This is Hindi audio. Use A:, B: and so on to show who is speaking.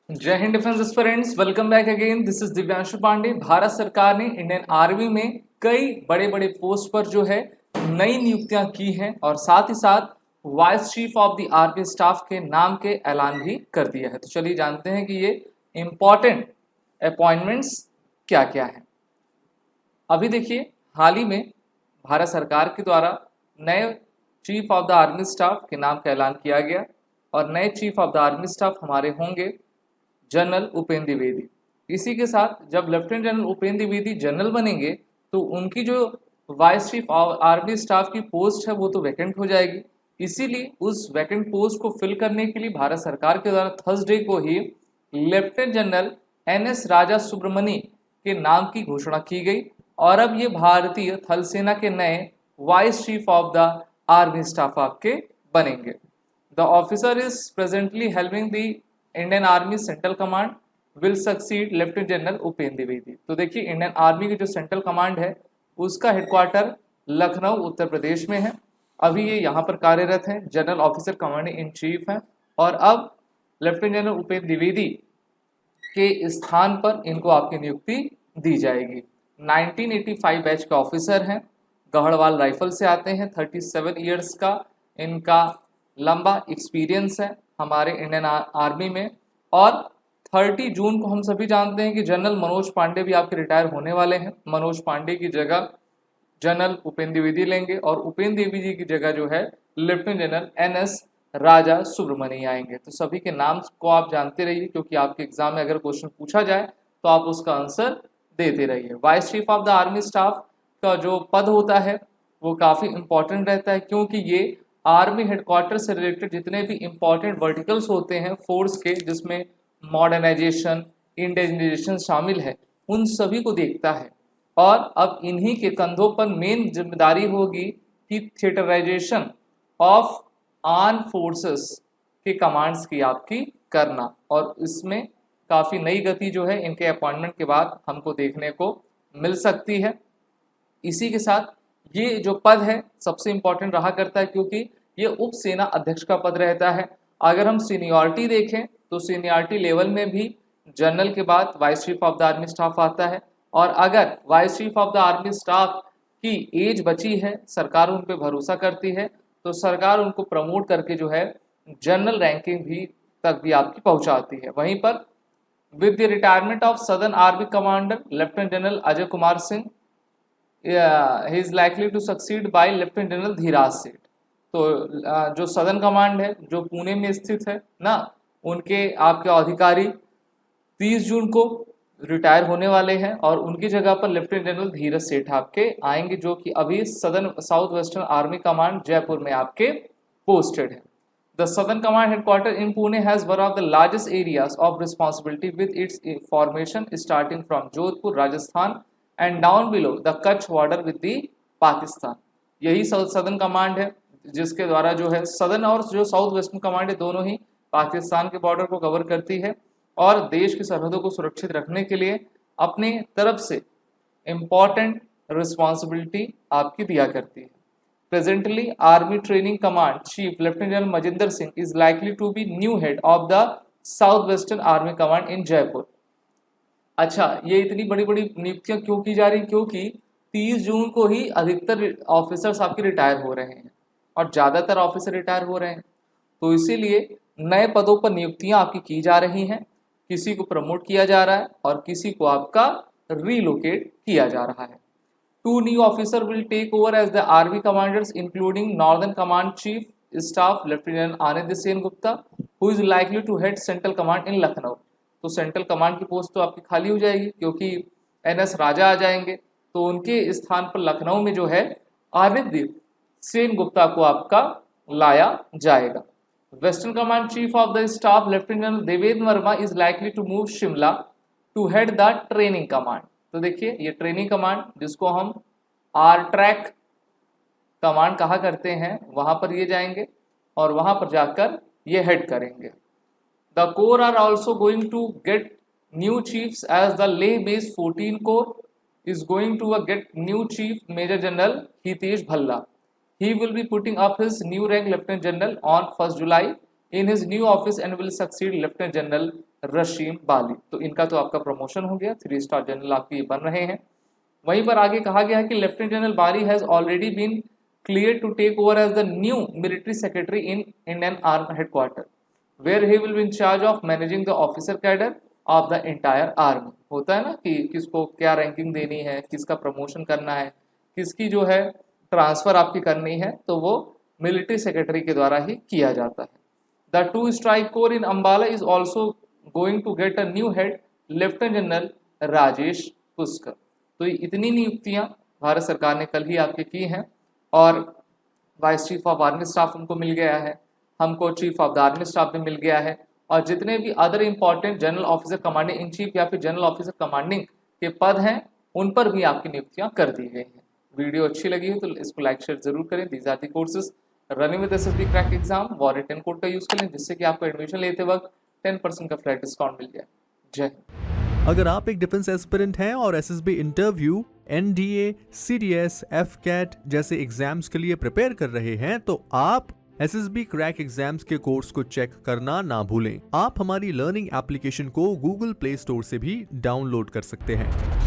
A: जय Hind defence aspirants, welcome back again. This is Divyanshu Pandey. Bharat सरकार ने इंडियन आर्मी में कई बड़े बड़े पोस्ट पर जो है नई नियुक्तियां की हैं और साथ ही साथ vice chief of the army staff के नाम के ऐलान भी कर दिया है। तो चलिए जानते हैं कि ये इंपॉर्टेंट अपॉइंटमेंट्स क्या क्या है। अभी देखिए, हाल ही में भारत सरकार के द्वारा नए chief of the army staff के नाम का ऐलान किया गया और नए chief of the army staff हमारे होंगे जनरल उपेंद्र द्विवेदी। इसी के साथ जब lieutenant general Upendra Dwivedi general बनेंगे तो उनकी जो वाइस चीफ आर्मी स्टाफ की पोस्ट है वो तो वैकेंट हो जाएगी। इसीलिए उस वैकेंट पोस्ट को फिल करने के लिए भारत सरकार के द्वारा थर्सडे को ही लेफ्टिनेंट जनरल NS राजा सुब्रमणी के नाम की घोषणा की गई और अब ये भारतीय थल सेना के नए vice chief of the army staff आपके बनेंगे। The officer is presently helping the Indian army central command will succeed lieutenant general Upendra Dwivedi. तो देखिए, इंडियन आर्मी की जो सेंट्रल कमांड है उसका हेडक्वार्टर लखनऊ उत्तर प्रदेश में है। अभी ये यहाँ पर कार्यरत हैं, general officer commanding in chief हैं और अब लेफ्टिनेंट जनरल उपेंद्र द्विवेदी के स्थान पर इनको आपकी नियुक्ति दी जाएगी। 1985 बैच के ऑफिसर हैं, गढ़वाल राइफल से आते हैं। 37 ईयर्स का इनका लंबा एक्सपीरियंस है हमारे इंडियन आर्मी में। और 30 जून को हम सभी जानते हैं कि जनरल मनोज पांडे भी आपके रिटायर होने वाले हैं। मनोज पांडे की जगह जनरल उपेंद्र द्विवेदी लेंगे और उपेंद्र द्विवेदी की जगह जो है लेफ्टिनेंट जनरल NS राजा सुब्रमणी आएंगे। तो सभी के नाम को आप जानते रहिए, क्योंकि आपके एग्जाम में अगर क्वेश्चन पूछा जाए तो आप उसका आंसर देते रहिए। Vice chief of the army staff का जो पद होता है वो काफ़ी इंपॉर्टेंट रहता है, क्योंकि ये आर्मी हेडक्वार्टर से रिलेटेड जितने भी इंपॉर्टेंट वर्टिकल्स होते हैं फोर्स के, जिसमें मॉडर्नाइजेशन, इंडिजिनाइजेशन शामिल है, उन सभी को देखता है। और अब इन्हीं के कंधों पर मेन जिम्मेदारी होगी कि थिएटराइजेशन ऑफ आर्म फोर्सेस के कमांड्स की आपकी करना, और इसमें काफ़ी नई गति जो है इनके अपॉइंटमेंट के बाद हमको देखने को मिल सकती है। इसी के साथ ये जो पद है सबसे इम्पोर्टेंट रहा करता है, क्योंकि ये उप सेना अध्यक्ष का पद रहता है। अगर हम सीनियरिटी देखें तो सीनियरिटी लेवल में भी जनरल के बाद vice chief of the army staff आता है, और अगर vice chief of the army staff की एज बची है, सरकार उन पर भरोसा करती है, तो सरकार उनको प्रमोट करके जो है जनरल रैंकिंग भी तक भी आपकी पहुंचाती है। वहीं पर with the retirement of southern army commander lieutenant general Ajay Kumar Singh, he is likely to succeed by lieutenant general Dhiraj Seth. तो जो सदर्न कमांड है जो पुणे में स्थित है ना, उनके आपके अधिकारी 30 जून को रिटायर होने वाले हैं और उनकी जगह पर लेफ्टिनेंट जनरल धीरज सेठ आपके आएंगे, जो कि अभी southern south western army command Jaipur में आपके पोस्टेड है। The southern command headquarter in Pune has one of the largest areas of responsibility with its formation starting from Jodhpur Rajasthan and down below the Kutch border with the Pakistan. यही सदर्न कमांड है जिसके द्वारा जो है सदर्न और जो साउथ वेस्टर्न कमांड है दोनों ही पाकिस्तान के बॉर्डर को कवर करती है और देश की सरहदों को सुरक्षित रखने के लिए अपनी तरफ से इम्पॉर्टेंट रिस्पॉन्सिबिलिटी आपकी दिया करती है। Presently army training command chief lieutenant general Majinder Singh is likely to be new head of the south western army command in Jaipur. अच्छा, ये इतनी बड़ी बड़ी नियुक्तियां क्यों की जा रही? क्योंकि 30 जून को ही अधिकतर ऑफिसर्स आपके रिटायर हो रहे हैं और ज़्यादातर ऑफिसर रिटायर हो रहे हैं, तो इसीलिए नए पदों पर नियुक्तियां आपकी की जा रही हैं। किसी को प्रमोट किया जा रहा है और किसी को आपका रीलोकेट किया जा रहा है। 2 new officer will take over as the army commanders including northern command chief staff lieutenant Anand Sen Gupta, who is likely to head central command in Lucknow. तो सेंट्रल कमांड की पोस्ट तो आपकी खाली हो जाएगी क्योंकि NS राजा आ जाएंगे, तो उनके स्थान पर लखनऊ में जो है आनंद सेन गुप्ता को आपका लाया जाएगा। Western command chief of the staff lieutenant general Devendra Verma is likely to move Shimla to head the training command. तो देखिए, ये ट्रेनिंग कमांड जिसको हम RTRAC कमांड कहा करते हैं, वहां पर ये जाएंगे और वहां पर जाकर ये हेड करेंगे। The corps are also going to get new chiefs as the Leh base 14 corps is going to get new chief Major General Hitesh Bhalla. He will be putting up his new rank Lieutenant General on 1st July in his new office and will succeed lieutenant general Rashim Bali. तो इनका तो आपका प्रमोशन हो गया, 3 स्टार जनरल आपके ये बन रहे हैं। वहीं पर आगे कहा गया है कि lieutenant general Bali has already been clear to take over as the new military secretary in Indian army headquarter where he will be in charge of managing the officer cadre of the entire army. होता है ना कि किसको क्या रैंकिंग देनी है, किसका प्रमोशन करना है, किसकी जो है ट्रांसफर आपकी करनी है, तो वो मिलिट्री सेक्रेटरी के द्वारा ही किया जाता है। The 2 strike corps in Ambala is also going to get a new head lieutenant general Rajesh Pushkar. तो इतनी नियुक्तियां भारत सरकार ने कल ही आपके की हैं और vice chief of army staff हमको मिल गया है, हमको chief of the army staff भी मिल गया है, और जितने भी other important general officer commanding in chief या फिर जनरल ऑफिसर कमांडिंग के पद हैं उन पर भी आपकी नियुक्तियां कर दी गई हैं। वीडियो अच्छी लगी है तो इसको लाइक शेयर जरूर करें। These are the courses running with SSB crack exam, वो रिटन कोड का यूज करें जिससे कि आपको एडमिशन लेते वक्त 10% का फ्लैट डिस्काउंट मिल जाए। जय हिंद।
B: अगर आप एक डिफेंस एस्पिरेंट हैं और SSB interview, NDA, CDS, AFCAT जैसे एग्जाम्स के लिए प्रिपेयर कर रहे हैं तो आप एसएसबी क्रैक एग्जाम्स के कोर्स को चेक करना ना भूलें। आप हमारी लर्निंग एप्लीकेशन को गूगल प्ले स्टोर से भी डाउनलोड कर सकते हैं।